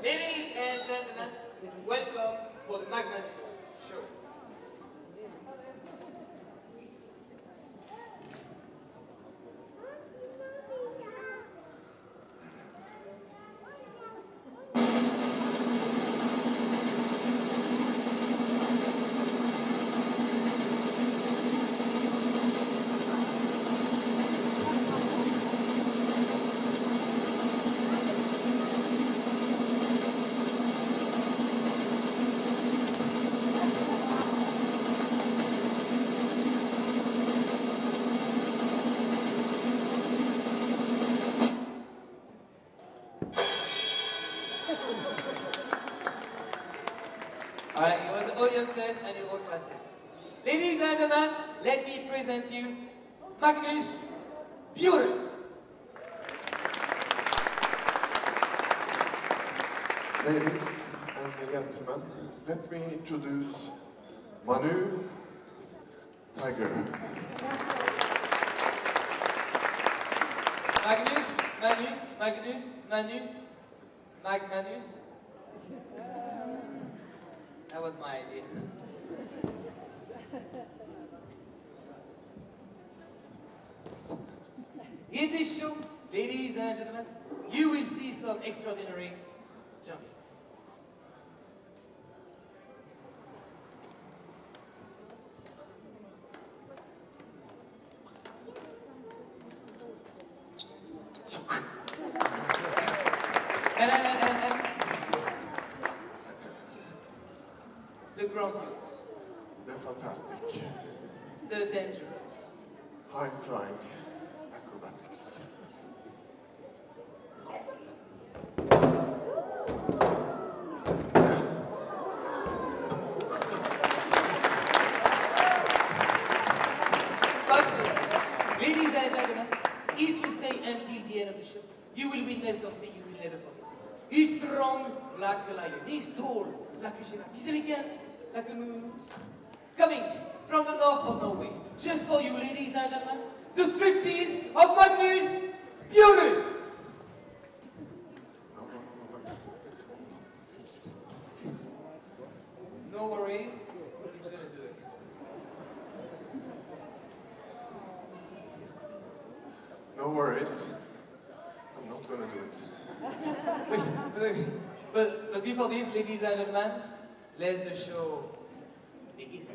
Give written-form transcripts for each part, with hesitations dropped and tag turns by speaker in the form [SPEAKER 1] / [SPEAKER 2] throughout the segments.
[SPEAKER 1] Ladies and gentlemen, welcome for the Magnet Show. Alright, it was the audiences and it was plastic. Ladies and gentlemen, let me present you Magnus Bjorn.
[SPEAKER 2] Ladies and gentlemen, let me introduce Manu Tiger.
[SPEAKER 1] Magnus, Manu, Manus. That was my idea. In this show, ladies and gentlemen, you will see some extraordinary jumping. And the grandiose,
[SPEAKER 2] The fantastic,
[SPEAKER 1] the dangerous,
[SPEAKER 2] high-flying acrobatics.
[SPEAKER 1] but ladies and gentlemen, if you stay until the end of the show, you will witness something you will never forget. He's strong like a lion, he's tall like a giraffe, he's elegant like a moose. Coming from the north of Norway, just for you, ladies and gentlemen, the striptease of Magnus Bjorn. No worries, he's gonna do it.
[SPEAKER 2] No worries, I'm not gonna do it.
[SPEAKER 1] Wait. But before this, ladies and gentlemen, let the show begin.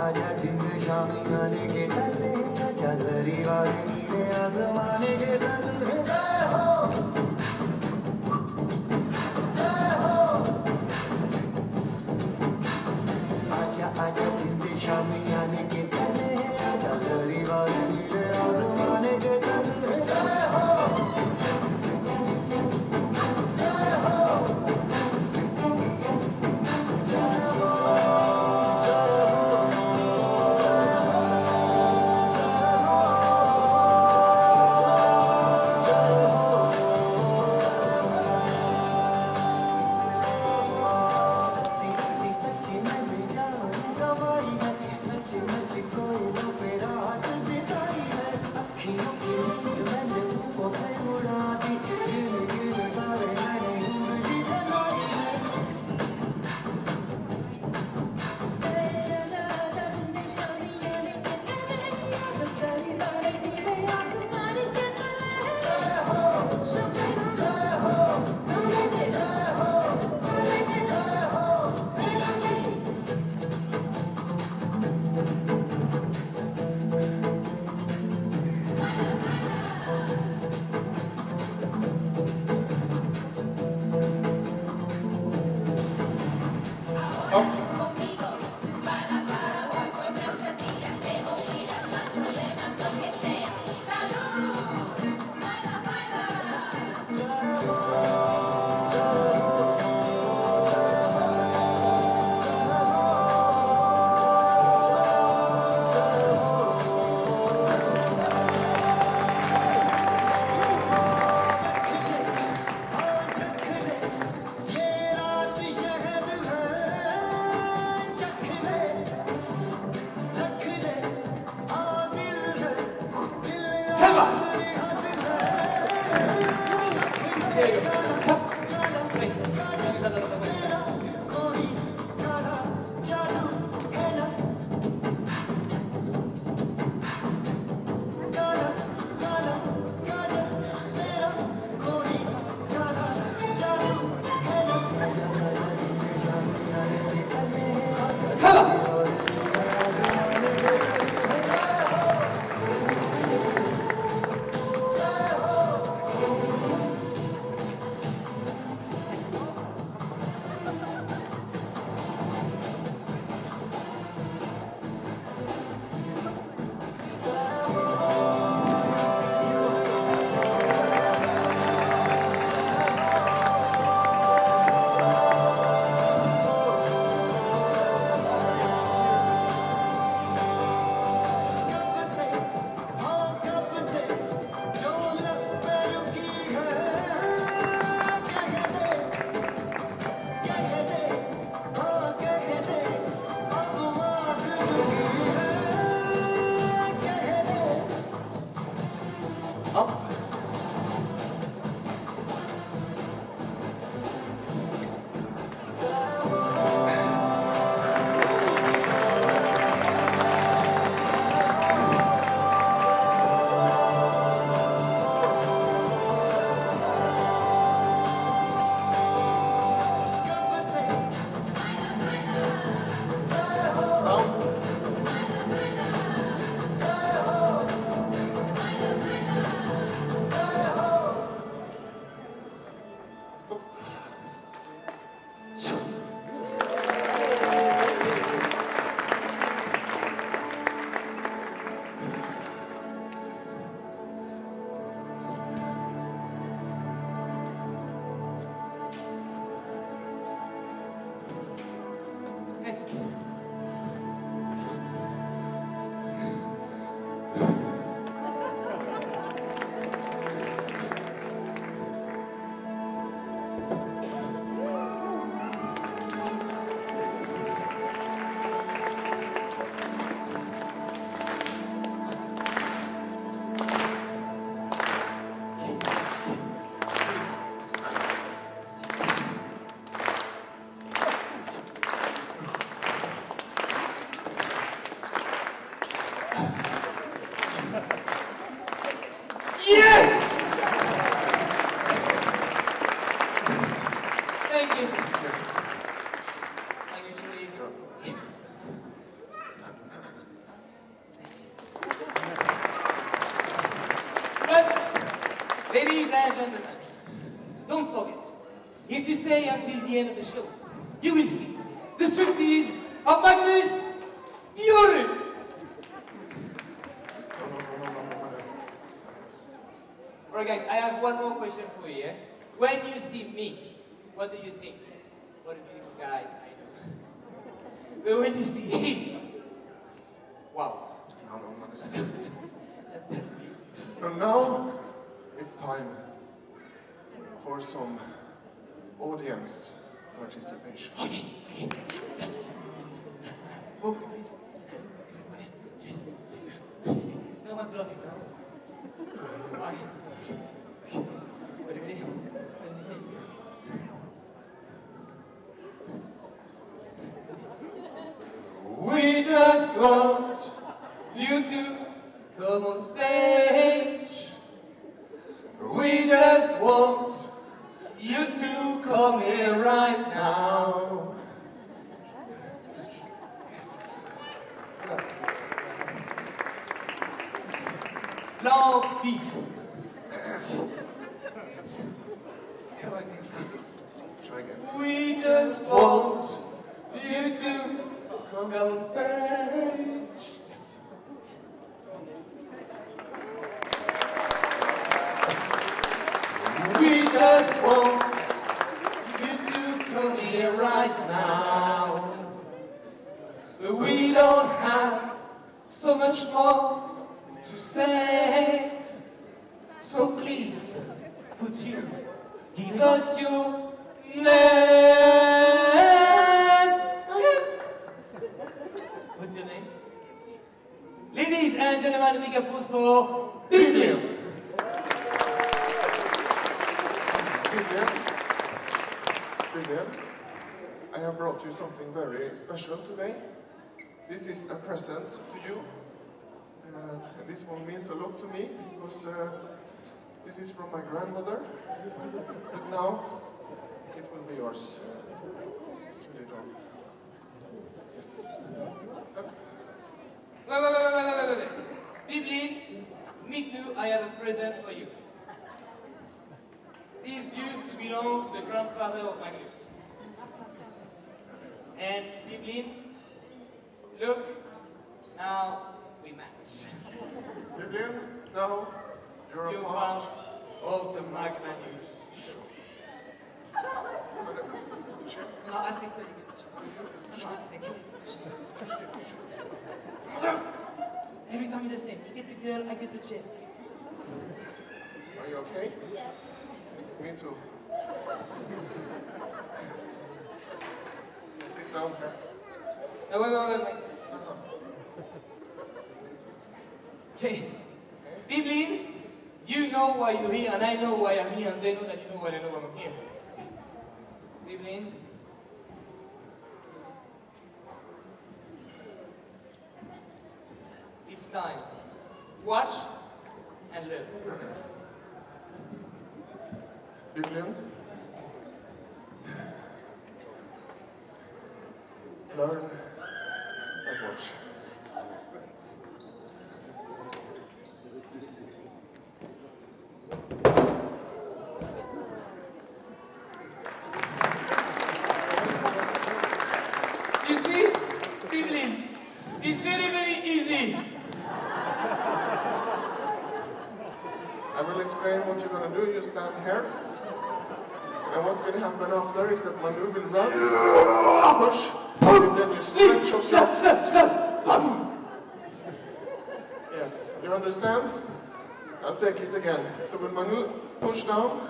[SPEAKER 3] आजा जिंद शामी आने के तले आजा जरी वाले नीले आसमाने के तले जय हो आजा जिंद शामी आने के तले आजा जरी वाले नीले आसमाने के तले जय हो कोई लो पे रात बिता
[SPEAKER 1] Shabba! There you go. Right. Shabba!
[SPEAKER 2] Up.
[SPEAKER 1] Next. Yes! Thank you. Thank you, Sharif. But, ladies and gentlemen, don't forget, if you stay until the end of the show, you will see the striptease of Magnus Fury. Alright guys, I have one more question for you. When you see me, what do you think? What a beautiful guy, I know. But when you see him, wow.
[SPEAKER 2] And now it's time for some audience participation.
[SPEAKER 1] Oh, please. Yes. No one's laughing. Why? We just want you to come on stage. We just want you to come here right now. Plan B.
[SPEAKER 2] Try again.
[SPEAKER 1] We just want you to come on stage.
[SPEAKER 2] Yes.
[SPEAKER 1] We just want you to come here right now. But we don't have so much more to say. So please, would you give us your name? What's your name? Ladies and gentlemen, big applause for Biblian.
[SPEAKER 2] Biblian, I have brought you something very special today. This is a present to you. And this one means a lot to me because this is from my grandmother. But now it will be yours. Put it on. Yes.
[SPEAKER 1] Wait. Biblian, me too, I have a present for you. This used to belong to the grandfather of Magnus. And Biblian, look, now we match.
[SPEAKER 2] Biblian, now you're a part
[SPEAKER 1] of the Magnus show. No, I think that you get the show. No, I think every time you're the same. You get the girl, I get the chick.
[SPEAKER 2] Are you okay? Yes. Me too. Sit down here.
[SPEAKER 1] No, wait. Okay. Biblian, you know why you're here, and I know why I'm here, and they know that you know why I know why I'm here. Biblian. It's time. Watch and learn.
[SPEAKER 2] Biblian, learn and watch.
[SPEAKER 1] You see, Biblian, it's very, very easy.
[SPEAKER 2] I will explain what you're going to do. You stand here. And what's going to happen after is that Manu will run, push, and then you stretch your
[SPEAKER 1] Stop!
[SPEAKER 2] Yes, you understand? I'll take it again. So when Manu push down,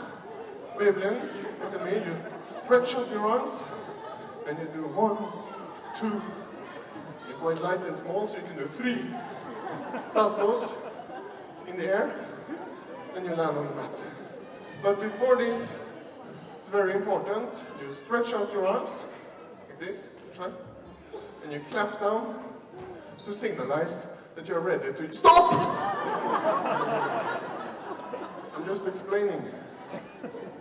[SPEAKER 2] Biblian, look at me, you stretch out your arms, and you do 1, 2, you're quite light and small, so you can do 3 saltos in the air, and you land on the mat. But before this, it's very important, you stretch out your arms, like this, try, and you clap down to signalize that you're ready to stop! I'm just explaining.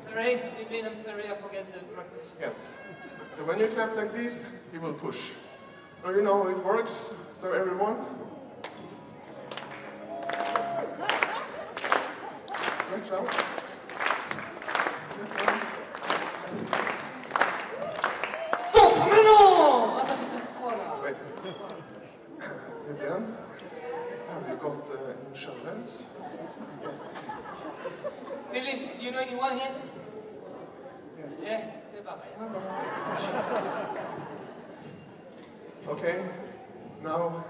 [SPEAKER 1] Sorry, Biblian, I'm sorry, I forget the practice.
[SPEAKER 2] Yes. So when you clap like this, he will push. So you know how it works. So everyone. Stretch out.
[SPEAKER 1] Stop! No!
[SPEAKER 2] Wait. Biblian, have you got insurance? Yes.
[SPEAKER 1] Biblian, do you know anyone here?
[SPEAKER 2] Yes.
[SPEAKER 1] Yeah? Say bye-bye.
[SPEAKER 2] Okay, now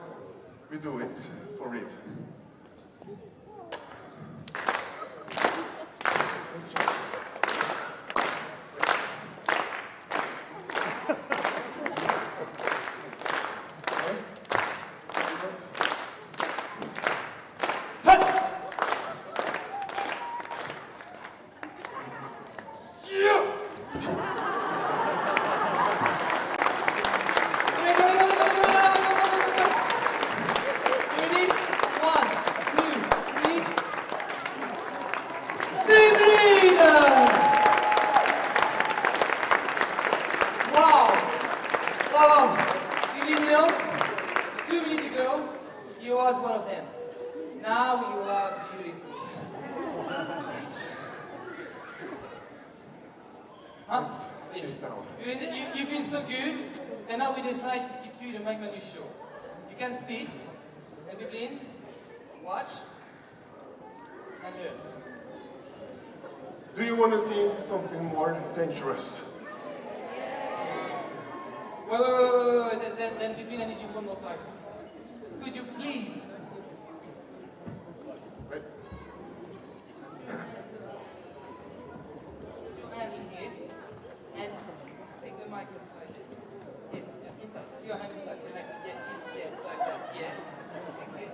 [SPEAKER 2] we do it for real. You didn't know? 2 minutes ago, you was one of them. Now you are beautiful. Huh? Let's sit down.
[SPEAKER 1] You've been so good, and now we decide to keep you the Mike Manu show. You can sit, and begin, watch, and learn.
[SPEAKER 2] Do you want to see something more dangerous?
[SPEAKER 1] Wait. Then begin, I need you one more time. Could you please?
[SPEAKER 2] Wait.
[SPEAKER 1] Put your hand in here, and take the mic inside. Yeah, just inside. Your hand inside. Like that. Yeah, like that. Yeah. Okay.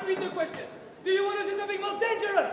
[SPEAKER 1] repeat the question. Do you want to see something more dangerous?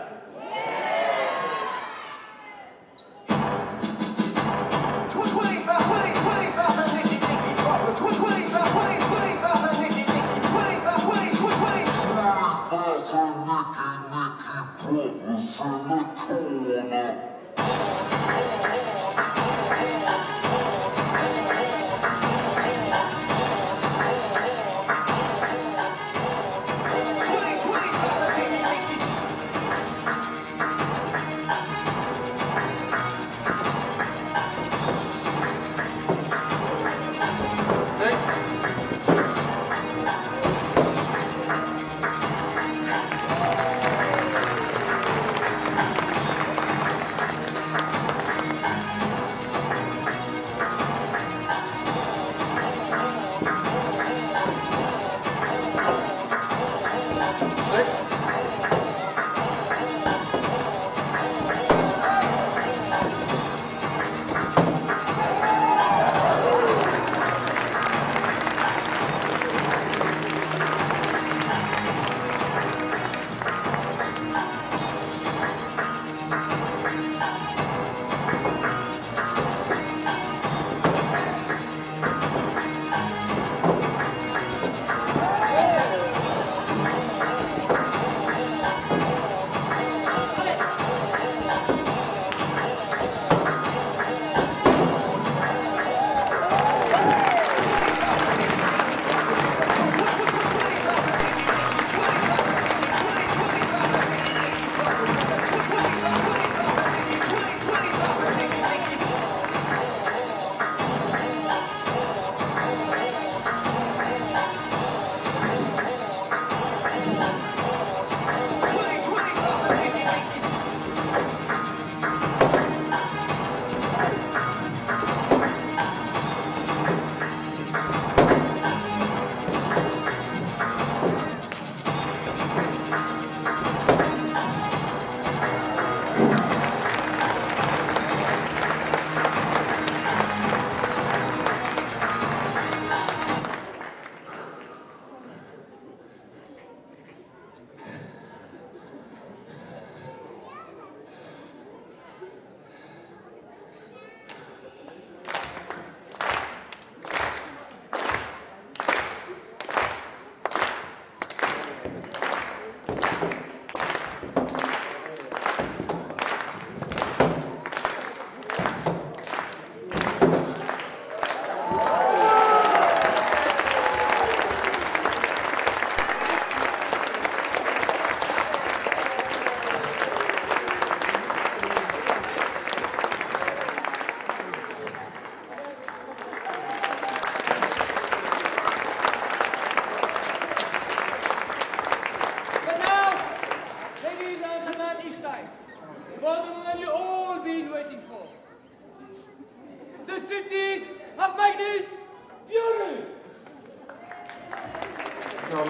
[SPEAKER 2] No.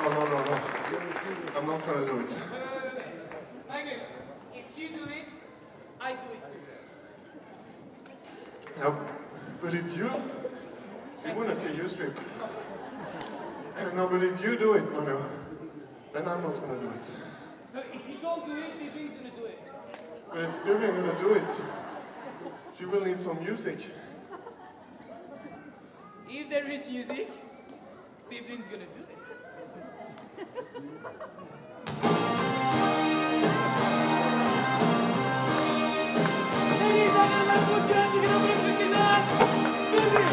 [SPEAKER 2] I'm not gonna do it.
[SPEAKER 1] Magnus, if you do it, I do it.
[SPEAKER 2] No, but if you wanna see you strip. No, but if you do it, Manu, then I'm not gonna do it.
[SPEAKER 1] So if you don't do it, Pippi's gonna do it.
[SPEAKER 2] But if Vivian gonna do it, she will need some music.
[SPEAKER 1] If there is music, Pippi's gonna do it. Ladies and gentlemen, put your hands together for Citizen Pippi!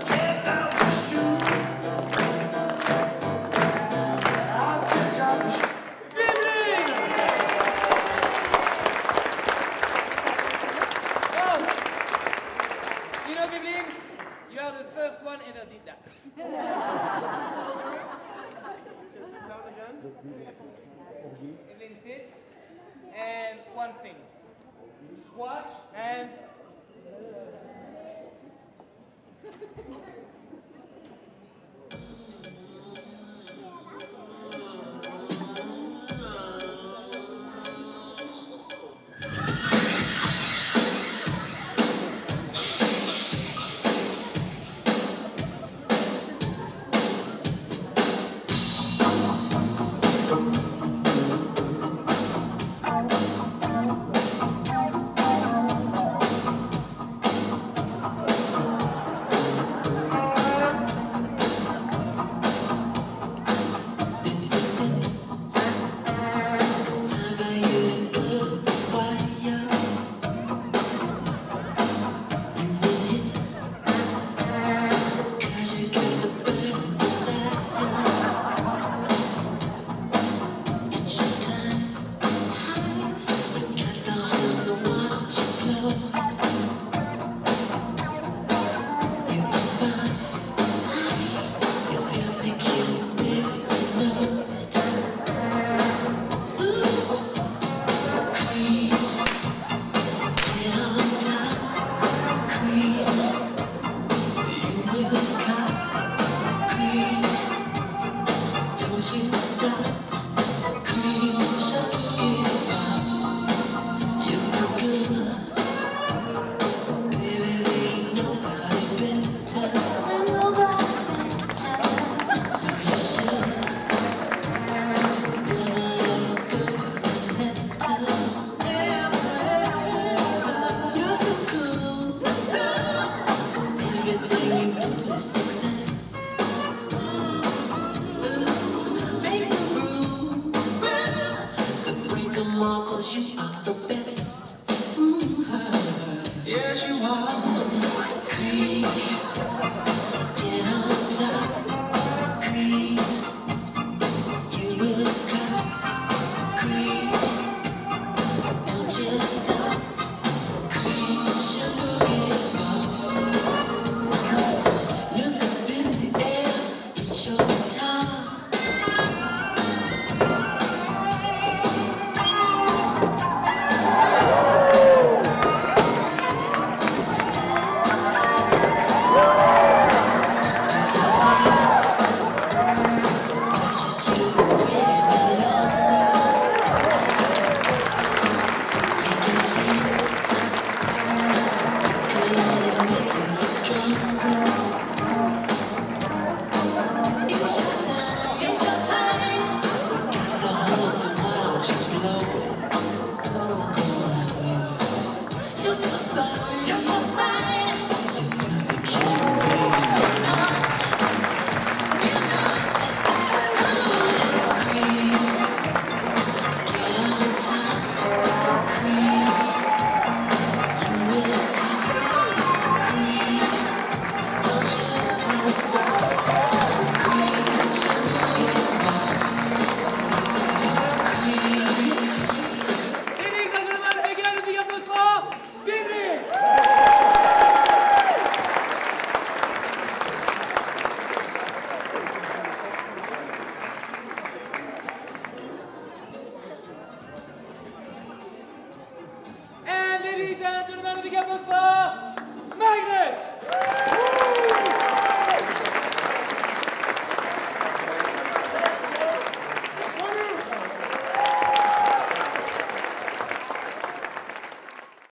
[SPEAKER 3] Take off love.